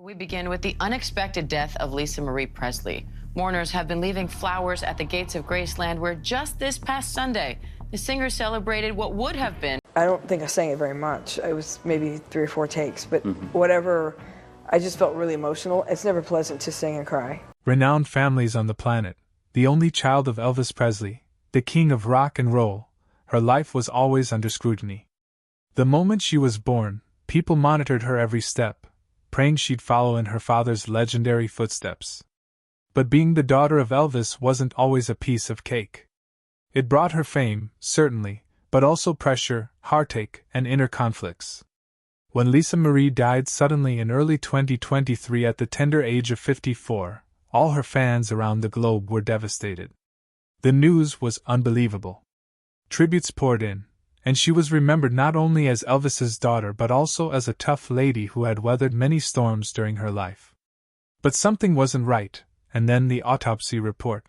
We begin with the unexpected death of Lisa Marie Presley. Mourners have been leaving flowers at the gates of Graceland, where just this past Sunday, the singer celebrated what would have been. I don't think I sang it very much. It was maybe 3 or 4 takes, but whatever, I just felt really emotional. It's never pleasant to sing and cry. Renowned families on the planet, the only child of Elvis Presley, the king of rock and roll, her life was always under scrutiny. The moment she was born, people monitored her every step, praying she'd follow in her father's legendary footsteps. But being the daughter of Elvis wasn't always a piece of cake. It brought her fame, certainly, but also pressure, heartache, and inner conflicts. When Lisa Marie died suddenly in early 2023 at the tender age of 54, all her fans around the globe were devastated. The news was unbelievable. Tributes poured in, and she was remembered not only as Elvis's daughter but also as a tough lady who had weathered many storms during her life. But something wasn't right, and then the autopsy report.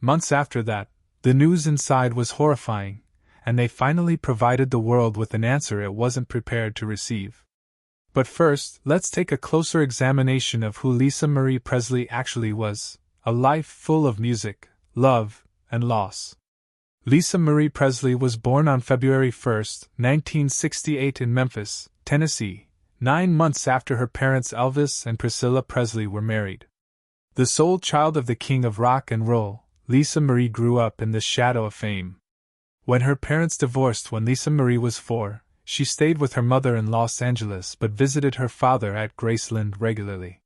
Months after that, the news inside was horrifying, and they finally provided the world with an answer it wasn't prepared to receive. But first, let's take a closer examination of who Lisa Marie Presley actually was, a life full of music, love, and loss. Lisa Marie Presley was born on February 1, 1968 in Memphis, Tennessee, 9 months after her parents Elvis and Priscilla Presley were married. The sole child of the king of rock and roll, Lisa Marie grew up in the shadow of fame. When her parents divorced when Lisa Marie was 4, she stayed with her mother in Los Angeles but visited her father at Graceland regularly.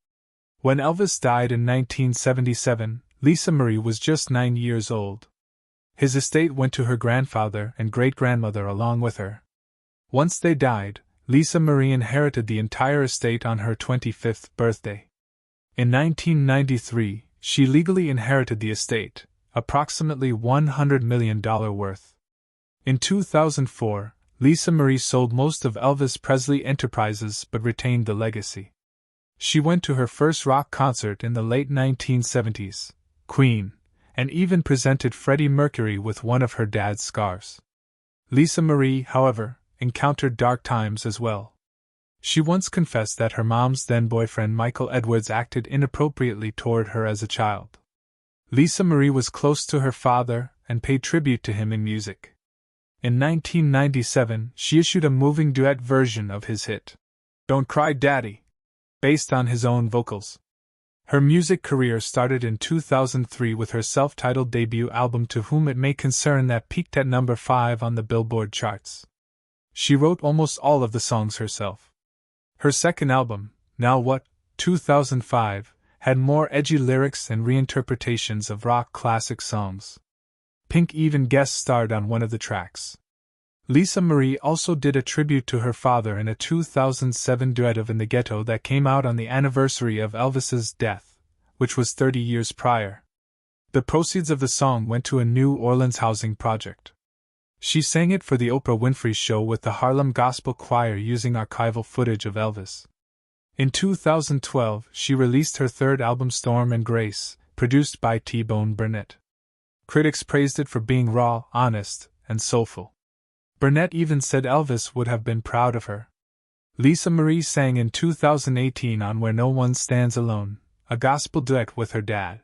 When Elvis died in 1977, Lisa Marie was just 9 years old. His estate went to her grandfather and great-grandmother along with her. Once they died, Lisa Marie inherited the entire estate on her 25th birthday. In 1993, she legally inherited the estate, approximately $100 million worth. In 2004, Lisa Marie sold most of Elvis Presley Enterprises but retained the legacy. She went to her first rock concert in the late 1970s, Queen, and even presented Freddie Mercury with one of her dad's scars. Lisa Marie, however, encountered dark times as well. She once confessed that her mom's then-boyfriend Michael Edwards acted inappropriately toward her as a child. Lisa Marie was close to her father and paid tribute to him in music. In 1997, she issued a moving duet version of his hit, "Don't Cry Daddy," based on his own vocals. Her music career started in 2003 with her self-titled debut album To Whom It May Concern that peaked at number 5 on the Billboard charts. She wrote almost all of the songs herself. Her second album, Now What, 2005, had more edgy lyrics and reinterpretations of rock classic songs. Pink even guest-starred on one of the tracks. Lisa Marie also did a tribute to her father in a 2007 duet of In the Ghetto that came out on the anniversary of Elvis's death, which was 30 years prior. The proceeds of the song went to a New Orleans housing project. She sang it for the Oprah Winfrey Show with the Harlem Gospel Choir using archival footage of Elvis. In 2012, she released her third album Storm and Grace, produced by T-Bone Burnett. Critics praised it for being raw, honest, and soulful. Burnett even said Elvis would have been proud of her. Lisa Marie sang in 2018 on Where No One Stands Alone, a gospel duet with her dad.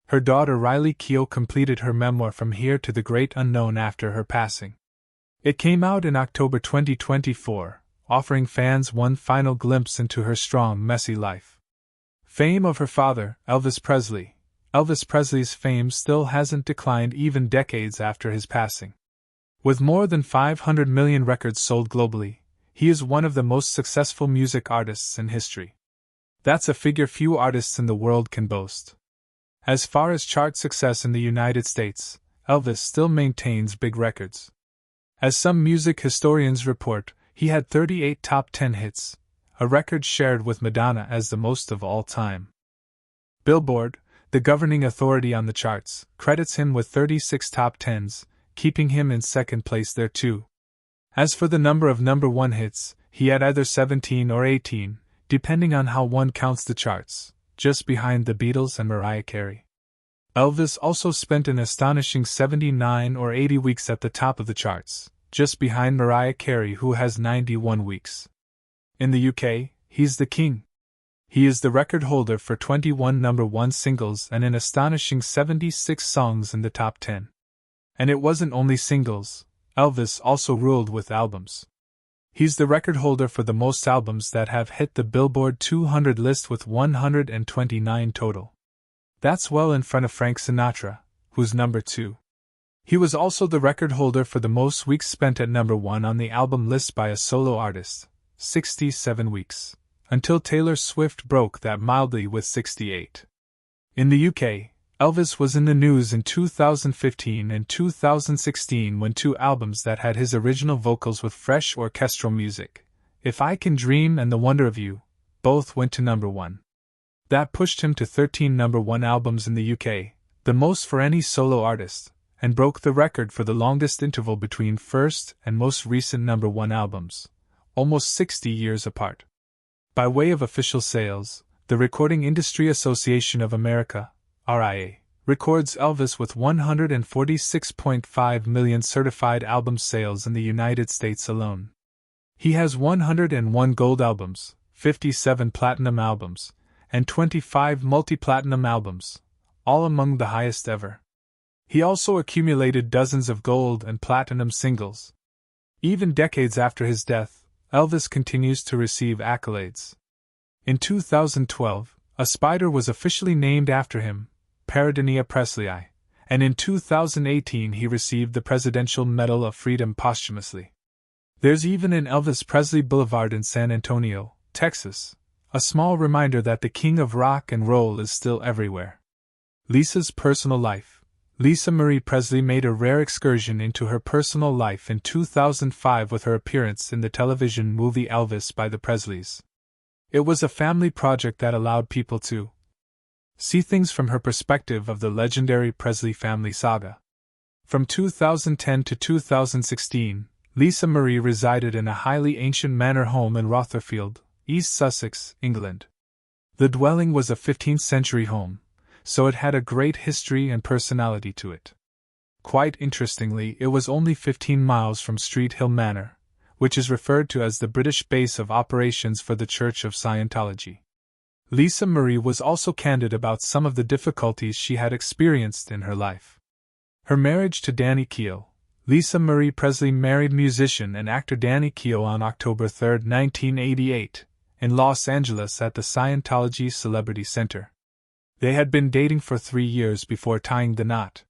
Her daughter Riley Keough completed her memoir From Here to the Great Unknown after her passing. It came out in October 2024, offering fans one final glimpse into her strong, messy life. Fame of her father, Elvis Presley. Elvis Presley's fame still hasn't declined even decades after his passing. With more than 500 million records sold globally, he is one of the most successful music artists in history. That's a figure few artists in the world can boast. As far as chart success in the United States, Elvis still maintains big records. As some music historians report, he had 38 top 10 hits, a record shared with Madonna as the most of all time. Billboard, the governing authority on the charts, credits him with 36 top 10s, keeping him in second place there too. As for the number of number 1 hits, he had either 17 or 18, depending on how one counts the charts, just behind the Beatles and Mariah Carey. Elvis also spent an astonishing 79 or 80 weeks at the top of the charts, just behind Mariah Carey, who has 91 weeks. In the UK, he's the king. He is the record holder for 21 number one singles and an astonishing 76 songs in the top 10. And it wasn't only singles, Elvis also ruled with albums. He's the record holder for the most albums that have hit the Billboard 200 list with 129 total. That's well in front of Frank Sinatra, who's number 2. He was also the record holder for the most weeks spent at number 1 on the album list by a solo artist, 67 weeks, until Taylor Swift broke that mildly with 68. In the UK, Elvis was in the news in 2015 and 2016 when 2 albums that had his original vocals with fresh orchestral music, If I Can Dream and The Wonder of You, both went to number 1. That pushed him to 13 number 1 albums in the UK, the most for any solo artist, and broke the record for the longest interval between first and most recent number 1 albums, almost 60 years apart. By way of official sales, the Recording Industry Association of America, RIA, records Elvis with 146.5 million certified album sales in the United States alone. He has 101 gold albums, 57 platinum albums, and 25 multi-platinum albums, all among the highest ever. He also accumulated dozens of gold and platinum singles. Even decades after his death, Elvis continues to receive accolades. In 2012, a spider was officially named after him, Marie Presley, and in 2018 he received the Presidential Medal of Freedom posthumously. There's even an Elvis Presley Boulevard in San Antonio, Texas, a small reminder that the king of rock and roll is still everywhere. Lisa's personal life. Lisa Marie Presley made a rare excursion into her personal life in 2005 with her appearance in the television movie Elvis by the Presleys. It was a family project that allowed people to see things from her perspective of the legendary Presley family saga. From 2010 to 2016, Lisa Marie resided in a highly ancient manor home in Rotherfield, East Sussex, England. The dwelling was a 15th-century home, so it had a great history and personality to it. Quite interestingly, it was only 15 miles from Street Hill Manor, which is referred to as the British base of operations for the Church of Scientology. Lisa Marie was also candid about some of the difficulties she had experienced in her life. Her marriage to Danny Keough. Lisa Marie Presley married musician and actor Danny Keough on October 3, 1988, in Los Angeles at the Scientology Celebrity Center. They had been dating for 3 years before tying the knot.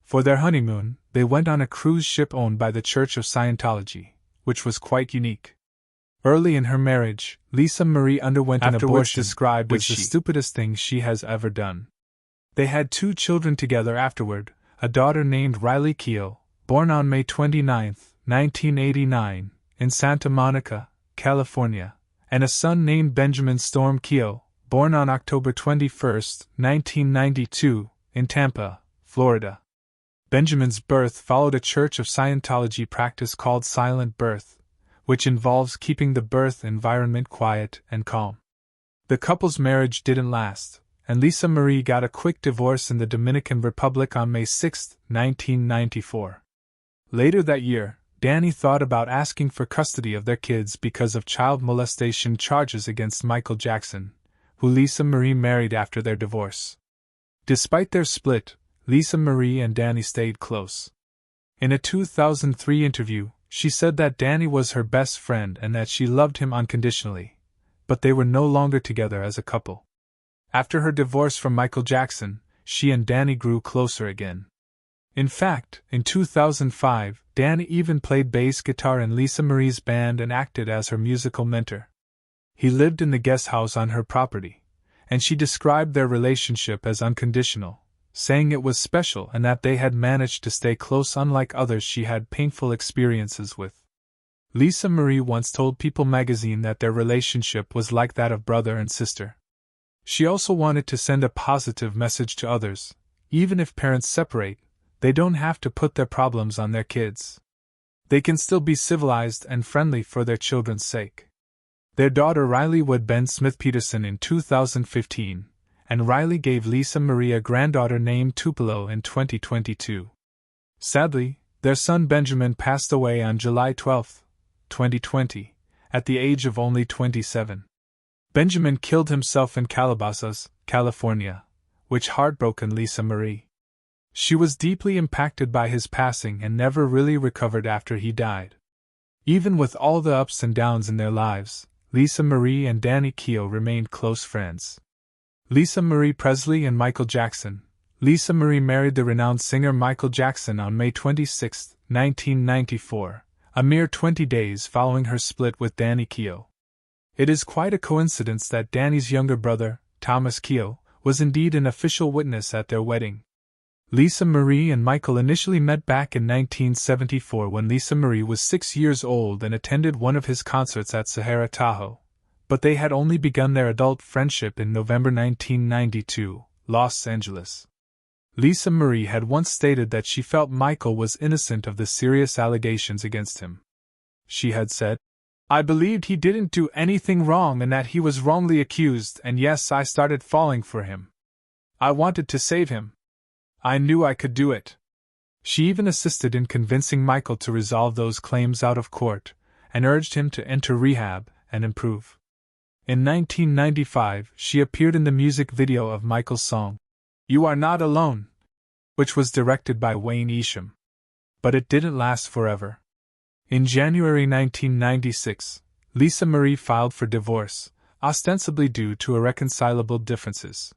For their honeymoon, they went on a cruise ship owned by the Church of Scientology, which was quite unique. Early in her marriage, Lisa Marie underwent an abortion described as the stupidest thing she has ever done. They had 2 children together afterward, a daughter named Riley Keough, born on May 29, 1989, in Santa Monica, California, and a son named Benjamin Storm Keough, born on October 21, 1992, in Tampa, Florida. Benjamin's birth followed a Church of Scientology practice called silent birth, which involves keeping the birth environment quiet and calm. The couple's marriage didn't last, and Lisa Marie got a quick divorce in the Dominican Republic on May 6, 1994. Later that year, Danny thought about asking for custody of their kids because of child molestation charges against Michael Jackson, who Lisa Marie married after their divorce. Despite their split, Lisa Marie and Danny stayed close. In a 2003 interview, she said that Danny was her best friend and that she loved him unconditionally, but they were no longer together as a couple. After her divorce from Michael Jackson, she and Danny grew closer again. In fact, in 2005, Danny even played bass guitar in Lisa Marie's band and acted as her musical mentor. He lived in the guest house on her property, and she described their relationship as unconditional, saying it was special and that they had managed to stay close unlike others she had painful experiences with. Lisa Marie once told People magazine that their relationship was like that of brother and sister. She also wanted to send a positive message to others. Even if parents separate, they don't have to put their problems on their kids. They can still be civilized and friendly for their children's sake. Their daughter Riley wed Ben Smith Peterson in 2015, and Riley gave Lisa Marie a granddaughter named Tupelo in 2022. Sadly, their son Benjamin passed away on July 12, 2020, at the age of only 27. Benjamin killed himself in Calabasas, California, which heartbroken Lisa Marie. She was deeply impacted by his passing and never really recovered after he died. Even with all the ups and downs in their lives, Lisa Marie and Danny Keough remained close friends. Lisa Marie Presley and Michael Jackson. Lisa Marie married the renowned singer Michael Jackson on May 26, 1994, a mere 20 days following her split with Danny Keough. It is quite a coincidence that Danny's younger brother, Thomas Keough, was indeed an official witness at their wedding. Lisa Marie and Michael initially met back in 1974 when Lisa Marie was 6 years old and attended one of his concerts at Sahara Tahoe, but they had only begun their adult friendship in November 1992, Los Angeles. Lisa Marie had once stated that she felt Michael was innocent of the serious allegations against him. She had said, "I believed he didn't do anything wrong and that he was wrongly accused, and yes, I started falling for him. I wanted to save him. I knew I could do it." She even assisted in convincing Michael to resolve those claims out of court, and urged him to enter rehab and improve. In 1995, she appeared in the music video of Michael's song, "You Are Not Alone," which was directed by Wayne Isham. But it didn't last forever. In January 1996, Lisa Marie filed for divorce, ostensibly due to irreconcilable differences.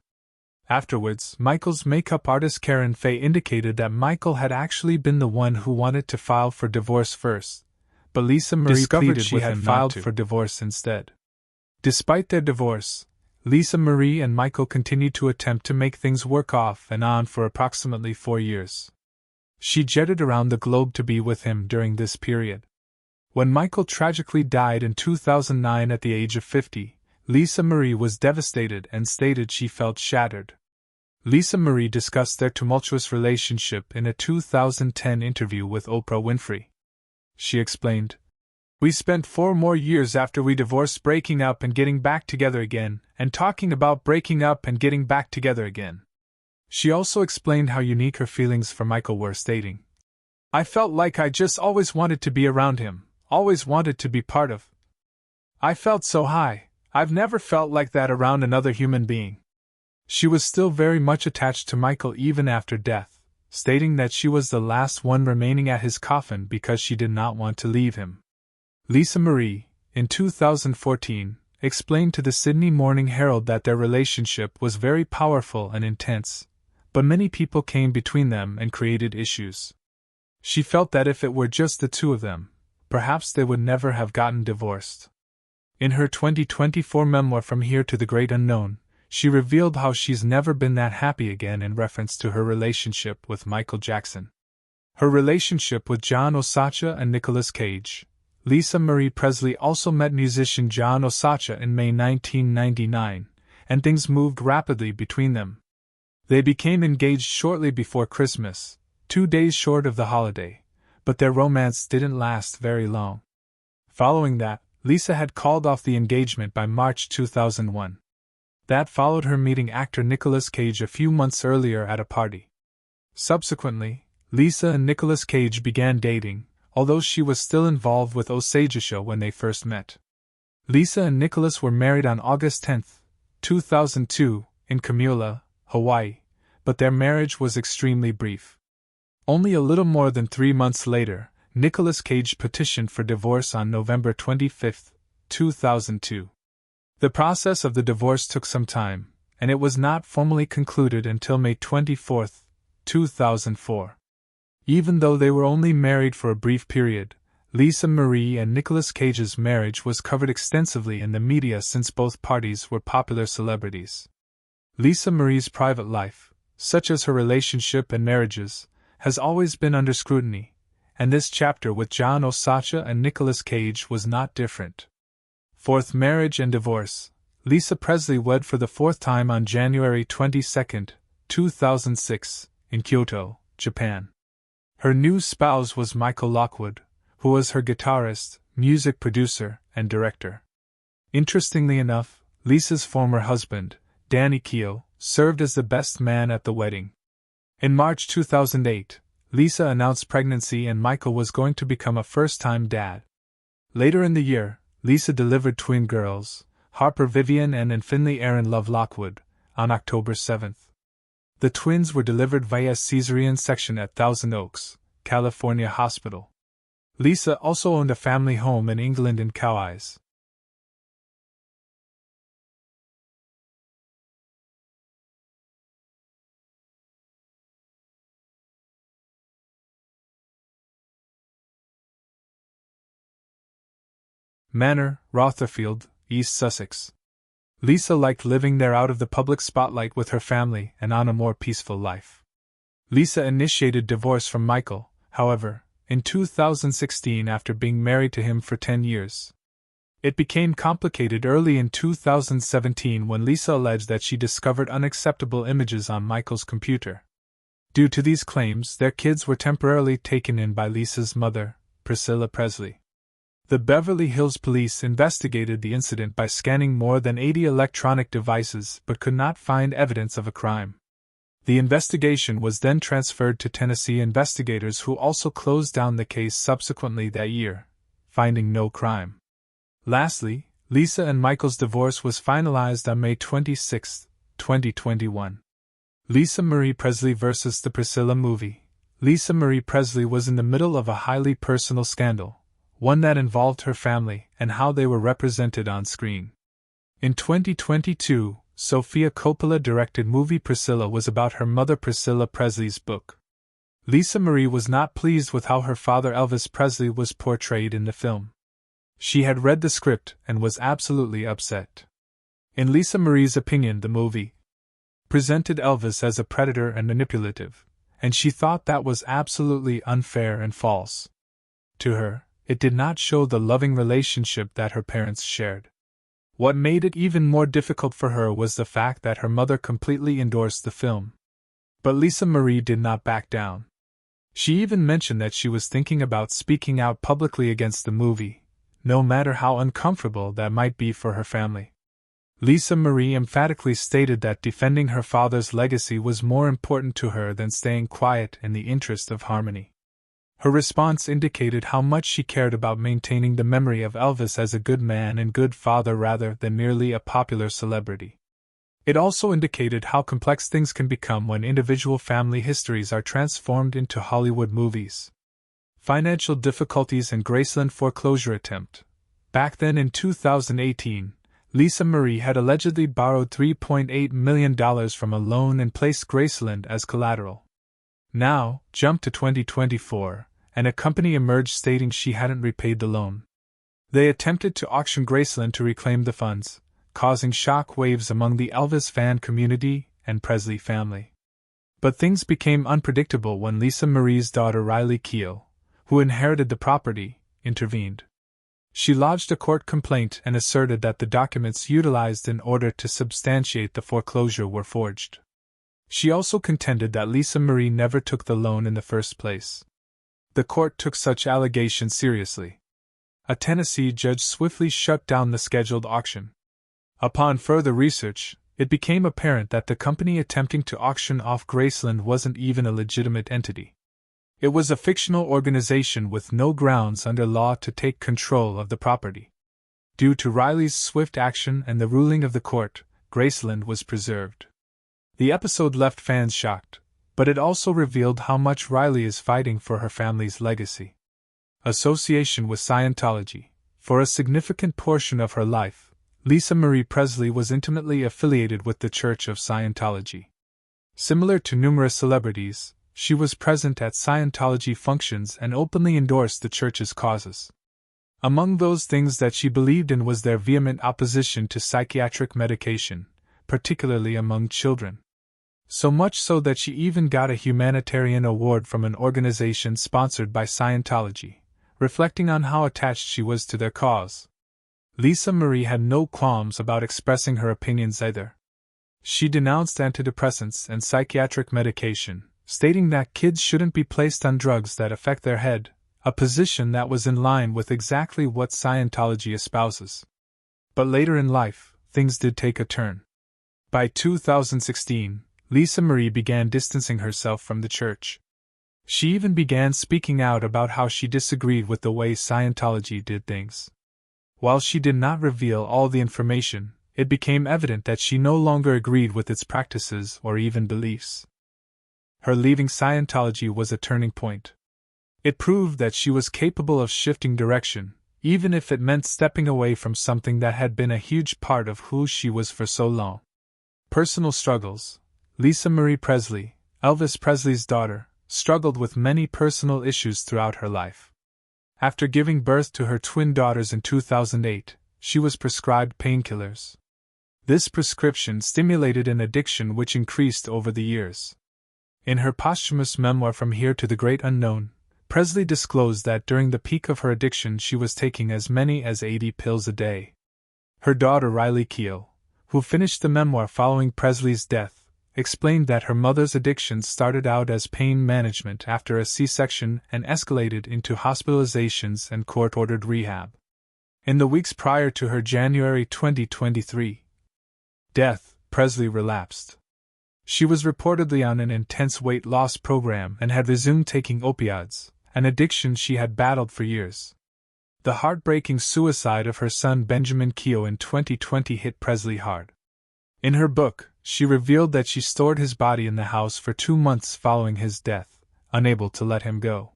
Afterwards, Michael's makeup artist Karen Fay indicated that Michael had actually been the one who wanted to file for divorce first, but Lisa Marie pleaded she had filed for divorce instead. Despite their divorce, Lisa Marie and Michael continued to attempt to make things work off and on for approximately 4 years. She jetted around the globe to be with him during this period. When Michael tragically died in 2009 at the age of 50, Lisa Marie was devastated and stated she felt shattered. Lisa Marie discussed their tumultuous relationship in a 2010 interview with Oprah Winfrey. She explained, "We spent 4 more years after we divorced breaking up and getting back together again, and talking about breaking up and getting back together again." She also explained how unique her feelings for Michael were, stating, "I felt like I just always wanted to be around him, always wanted to be part of. I felt so high. I've never felt like that around another human being." She was still very much attached to Michael even after death, stating that she was the last one remaining at his coffin because she did not want to leave him. Lisa Marie, in 2014, explained to the Sydney Morning Herald that their relationship was very powerful and intense, but many people came between them and created issues. She felt that if it were just the two of them, perhaps they would never have gotten divorced. In her 2024 memoir From Here to the Great Unknown, she revealed how she's never been that happy again in reference to her relationship with Michael Jackson. Her relationship with John Osacha and Nicolas Cage. Lisa Marie Presley also met musician John Osacha in May 1999, and things moved rapidly between them. They became engaged shortly before Christmas, 2 days short of the holiday, but their romance didn't last very long. Following that, Lisa had called off the engagement by March 2001. That followed her meeting actor Nicolas Cage a few months earlier at a party. Subsequently, Lisa and Nicolas Cage began dating, although she was still involved with Osacha when they first met. Lisa and Nicolas were married on August 10, 2002, in Kamula, Hawaii, but their marriage was extremely brief. Only a little more than 3 months later, Nicolas Cage petitioned for divorce on November 25, 2002. The process of the divorce took some time, and it was not formally concluded until May 24, 2004. Even though they were only married for a brief period, Lisa Marie and Nicolas Cage's marriage was covered extensively in the media since both parties were popular celebrities. Lisa Marie's private life, such as her relationship and marriages, has always been under scrutiny, and this chapter with John Osacha and Nicolas Cage was not different. Fourth marriage and divorce. Lisa Presley wed for the 4th time on January 22, 2006, in Kyoto, Japan. Her new spouse was Michael Lockwood, who was her guitarist, music producer, and director. Interestingly enough, Lisa's former husband, Danny Keough, served as the best man at the wedding. In March 2008, Lisa announced pregnancy and Michael was going to become a first-time dad. Later in the year, Lisa delivered twin girls, Harper Vivian and Finley Aaron Love Lockwood, on October 7. The twins were delivered via cesarean section at Thousand Oaks, California Hospital. Lisa also owned a family home in England in Coweyes. Manor, Rotherfield, East Sussex. Lisa liked living there out of the public spotlight with her family and on a more peaceful life. Lisa initiated divorce from Michael, however, in 2016 after being married to him for 10 years. It became complicated early in 2017 when Lisa alleged that she discovered unacceptable images on Michael's computer. Due to these claims, their kids were temporarily taken in by Lisa's mother, Priscilla Presley. The Beverly Hills Police investigated the incident by scanning more than 80 electronic devices but could not find evidence of a crime. The investigation was then transferred to Tennessee investigators who also closed down the case subsequently that year, finding no crime. Lastly, Lisa and Michael's divorce was finalized on May 26, 2021. Lisa Marie Presley vs. the Priscilla movie. Lisa Marie Presley was in the middle of a highly personal scandal, one that involved her family and how they were represented on screen. In 2022, Sofia Coppola-directed movie Priscilla was about her mother Priscilla Presley's book. Lisa Marie was not pleased with how her father Elvis Presley was portrayed in the film. She had read the script and was absolutely upset. In Lisa Marie's opinion, the movie presented Elvis as a predator and manipulative, and she thought that was absolutely unfair and false. To her, it did not show the loving relationship that her parents shared. What made it even more difficult for her was the fact that her mother completely endorsed the film. But Lisa Marie did not back down. She even mentioned that she was thinking about speaking out publicly against the movie, no matter how uncomfortable that might be for her family. Lisa Marie emphatically stated that defending her father's legacy was more important to her than staying quiet in the interest of harmony. Her response indicated how much she cared about maintaining the memory of Elvis as a good man and good father rather than merely a popular celebrity. It also indicated how complex things can become when individual family histories are transformed into Hollywood movies. Financial difficulties and Graceland foreclosure attempt. Back then in 2018, Lisa Marie had allegedly borrowed $3.8 million from a loan and placed Graceland as collateral. Now, jump to 2024, and a company emerged stating she hadn't repaid the loan. They attempted to auction Graceland to reclaim the funds, causing shock waves among the Elvis fan community and Presley family. But things became unpredictable when Lisa Marie's daughter Riley Keough, who inherited the property, intervened. She lodged a court complaint and asserted that the documents utilized in order to substantiate the foreclosure were forged. She also contended that Lisa Marie never took the loan in the first place. The court took such allegations seriously. A Tennessee judge swiftly shut down the scheduled auction. Upon further research, it became apparent that the company attempting to auction off Graceland wasn't even a legitimate entity. It was a fictional organization with no grounds under law to take control of the property. Due to Riley's swift action and the ruling of the court, Graceland was preserved. The episode left fans shocked, but it also revealed how much Riley is fighting for her family's legacy. Association with Scientology. For a significant portion of her life, Lisa Marie Presley was intimately affiliated with the Church of Scientology. Similar to numerous celebrities, she was present at Scientology functions and openly endorsed the church's causes. Among those things that she believed in was their vehement opposition to psychiatric medication, particularly among children. So much so that she even got a humanitarian award from an organization sponsored by Scientology, reflecting on how attached she was to their cause. Lisa Marie had no qualms about expressing her opinions either. She denounced antidepressants and psychiatric medication, stating that kids shouldn't be placed on drugs that affect their head, a position that was in line with exactly what Scientology espouses. But later in life, things did take a turn. By 2016, Lisa Marie began distancing herself from the church. She even began speaking out about how she disagreed with the way Scientology did things. While she did not reveal all the information, it became evident that she no longer agreed with its practices or even beliefs. Her leaving Scientology was a turning point. It proved that she was capable of shifting direction, even if it meant stepping away from something that had been a huge part of who she was for so long. Personal struggles. Lisa Marie Presley, Elvis Presley's daughter, struggled with many personal issues throughout her life. After giving birth to her twin daughters in 2008, she was prescribed painkillers. This prescription stimulated an addiction which increased over the years. In her posthumous memoir From Here to the Great Unknown, Presley disclosed that during the peak of her addiction she was taking as many as 80 pills a day. Her daughter Riley Keough, who finished the memoir following Presley's death, explained that her mother's addiction started out as pain management after a C-section and escalated into hospitalizations and court-ordered rehab. In the weeks prior to her January 2023 death, Presley relapsed. She was reportedly on an intense weight loss program and had resumed taking opioids, an addiction she had battled for years. The heartbreaking suicide of her son Benjamin Keough in 2020 hit Presley hard. In her book, she revealed that she stored his body in the house for 2 months following his death, unable to let him go.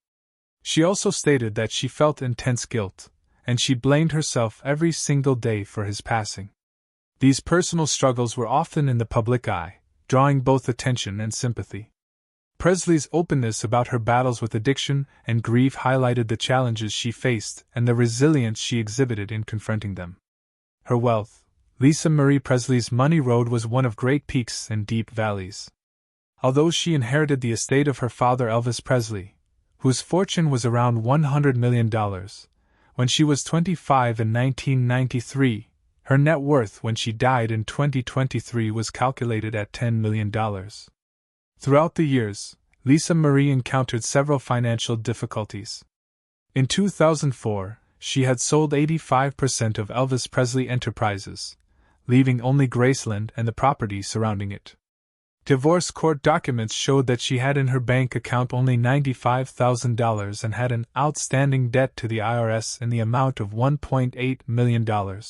She also stated that she felt intense guilt, and she blamed herself every single day for his passing. These personal struggles were often in the public eye, drawing both attention and sympathy. Presley's openness about her battles with addiction and grief highlighted the challenges she faced and the resilience she exhibited in confronting them. Her wealth. Lisa Marie Presley's money road was one of great peaks and deep valleys. Although she inherited the estate of her father Elvis Presley, whose fortune was around $100 million, when she was 25 in 1993, her net worth when she died in 2023 was calculated at $10 million. Throughout the years, Lisa Marie encountered several financial difficulties. In 2004, she had sold 85% of Elvis Presley Enterprises, leaving only Graceland and the property surrounding it. Divorce court documents showed that she had in her bank account only $95,000 and had an outstanding debt to the IRS in the amount of $1.8 million.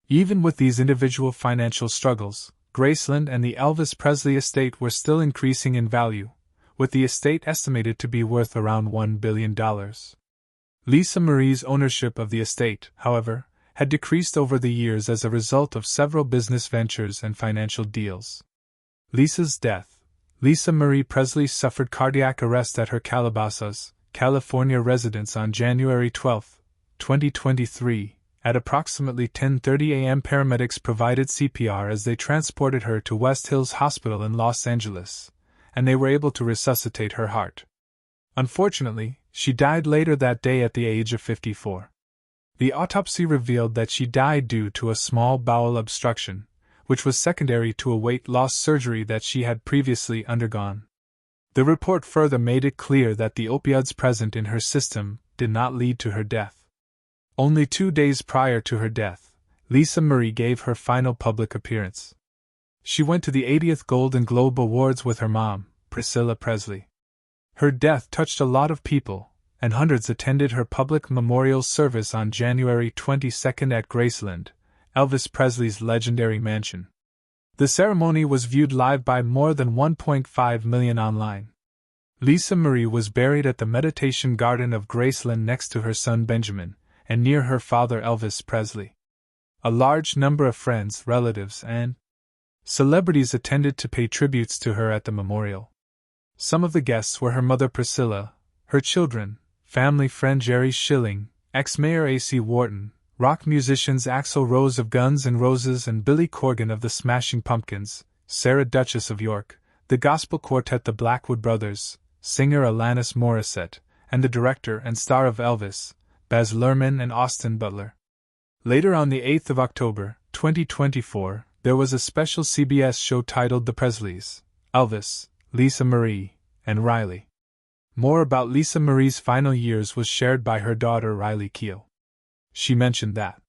Even with these individual financial struggles, Graceland and the Elvis Presley estate were still increasing in value, with the estate estimated to be worth around $1 billion. Lisa Marie's ownership of the estate, however, had decreased over the years as a result of several business ventures and financial deals. Lisa's death. Lisa Marie Presley suffered cardiac arrest at her Calabasas, California residence on January 12, 2023. At approximately 10:30 a.m. paramedics provided CPR as they transported her to West Hills Hospital in Los Angeles, and they were able to resuscitate her heart. Unfortunately, she died later that day at the age of 54. The autopsy revealed that she died due to a small bowel obstruction, which was secondary to a weight loss surgery that she had previously undergone. The report further made it clear that the opioids present in her system did not lead to her death. Only 2 days prior to her death, Lisa Marie gave her final public appearance. She went to the 80th Golden Globe Awards with her mom, Priscilla Presley. Her death touched a lot of people, and hundreds attended her public memorial service on January 22 at Graceland, Elvis Presley's legendary mansion. The ceremony was viewed live by more than 1.5 million online. Lisa Marie was buried at the Meditation Garden of Graceland next to her son Benjamin, and near her father Elvis Presley. A large number of friends, relatives, and celebrities attended to pay tributes to her at the memorial. Some of the guests were her mother Priscilla, her children, family friend Jerry Schilling, ex-mayor A.C. Wharton, rock musicians Axl Rose of Guns N' Roses and Billy Corgan of the Smashing Pumpkins, Sarah Duchess of York, the gospel quartet the Blackwood Brothers, singer Alanis Morissette, and the director and star of Elvis, Baz Luhrmann and Austin Butler. Later on the 8th of October, 2024, there was a special CBS show titled The Presleys, Elvis, Lisa Marie, and Riley. More about Lisa Marie's final years was shared by her daughter Riley Keough. She mentioned that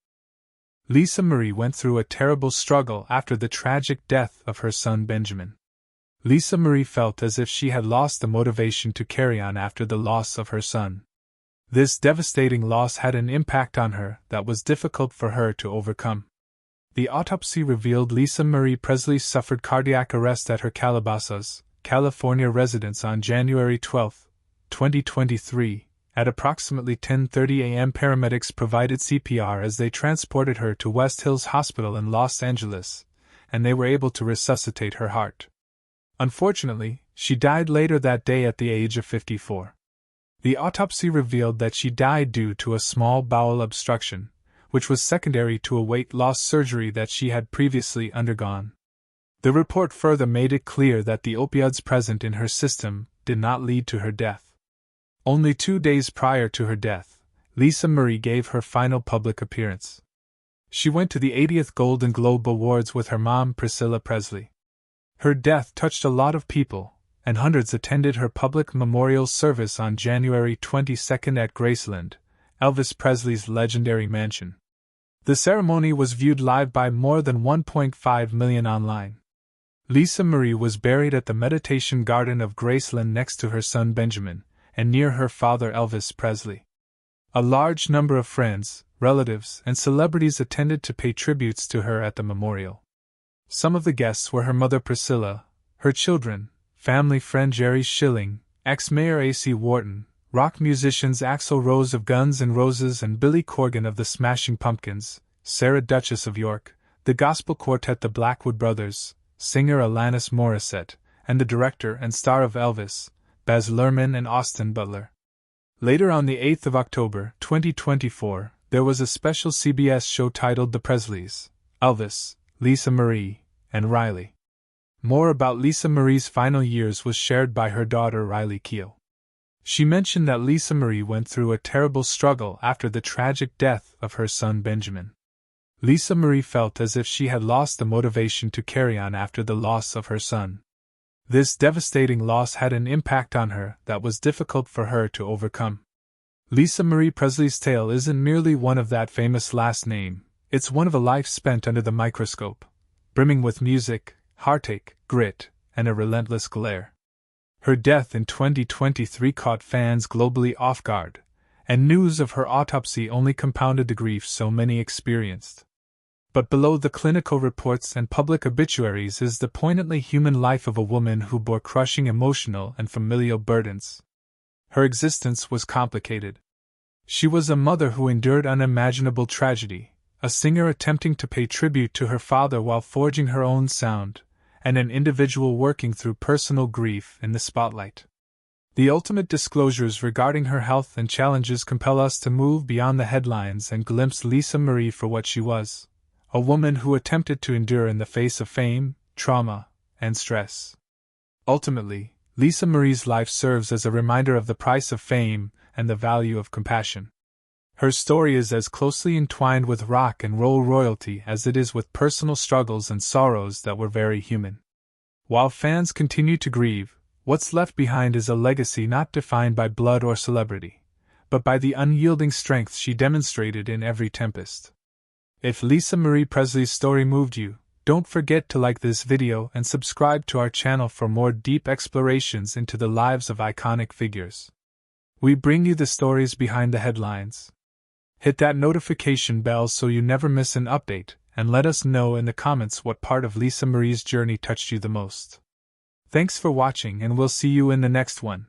Lisa Marie went through a terrible struggle after the tragic death of her son Benjamin. Lisa Marie felt as if she had lost the motivation to carry on after the loss of her son. This devastating loss had an impact on her that was difficult for her to overcome. The autopsy revealed Lisa Marie Presley suffered cardiac arrest at her Calabasas, California residence on January 12, 2023. At approximately 10:30 a.m. paramedics provided CPR as they transported her to West Hills Hospital in Los Angeles, and they were able to resuscitate her heart. Unfortunately, she died later that day at the age of 54. The autopsy revealed that she died due to a small bowel obstruction, which was secondary to a weight loss surgery that she had previously undergone. The report further made it clear that the opioids present in her system did not lead to her death. Only 2 days prior to her death, Lisa Marie gave her final public appearance. She went to the 80th Golden Globe Awards with her mom, Priscilla Presley. Her death touched a lot of people, and hundreds attended her public memorial service on January 22 at Graceland, Elvis Presley's legendary mansion. The ceremony was viewed live by more than 1.5 million online. Lisa Marie was buried at the Meditation Garden of Graceland next to her son Benjamin, and near her father Elvis Presley. A large number of friends, relatives, and celebrities attended to pay tributes to her at the memorial. Some of the guests were her mother Priscilla, her children, family friend Jerry Schilling, ex-mayor A.C. Wharton, rock musicians Axl Rose of Guns N' Roses and Billy Corgan of the Smashing Pumpkins, Sarah Duchess of York, the gospel quartet the Blackwood Brothers, singer Alanis Morissette, and the director and star of Elvis, Baz Luhrmann and Austin Butler. Later on the 8th of October, 2024, there was a special CBS show titled The Presleys, Elvis, Lisa Marie, and Riley. More about Lisa Marie's final years was shared by her daughter Riley Keough. She mentioned that Lisa Marie went through a terrible struggle after the tragic death of her son Benjamin. Lisa Marie felt as if she had lost the motivation to carry on after the loss of her son. This devastating loss had an impact on her that was difficult for her to overcome. Lisa Marie Presley's tale isn't merely one of that famous last name, it's one of a life spent under the microscope, brimming with music, heartache, grit, and a relentless glare. Her death in 2023 caught fans globally off guard, and news of her autopsy only compounded the grief so many experienced. But below the clinical reports and public obituaries is the poignantly human life of a woman who bore crushing emotional and familial burdens. Her existence was complicated. She was a mother who endured unimaginable tragedy, a singer attempting to pay tribute to her father while forging her own sound, and an individual working through personal grief in the spotlight. The ultimate disclosures regarding her health and challenges compel us to move beyond the headlines and glimpse Lisa Marie for what she was, a woman who attempted to endure in the face of fame, trauma, and stress. Ultimately, Lisa Marie's life serves as a reminder of the price of fame and the value of compassion. Her story is as closely entwined with rock and roll royalty as it is with personal struggles and sorrows that were very human. While fans continue to grieve, what's left behind is a legacy not defined by blood or celebrity, but by the unyielding strength she demonstrated in every tempest. If Lisa Marie Presley's story moved you, don't forget to like this video and subscribe to our channel for more deep explorations into the lives of iconic figures. We bring you the stories behind the headlines. Hit that notification bell so you never miss an update, and let us know in the comments what part of Lisa Marie's journey touched you the most. Thanks for watching, and we'll see you in the next one.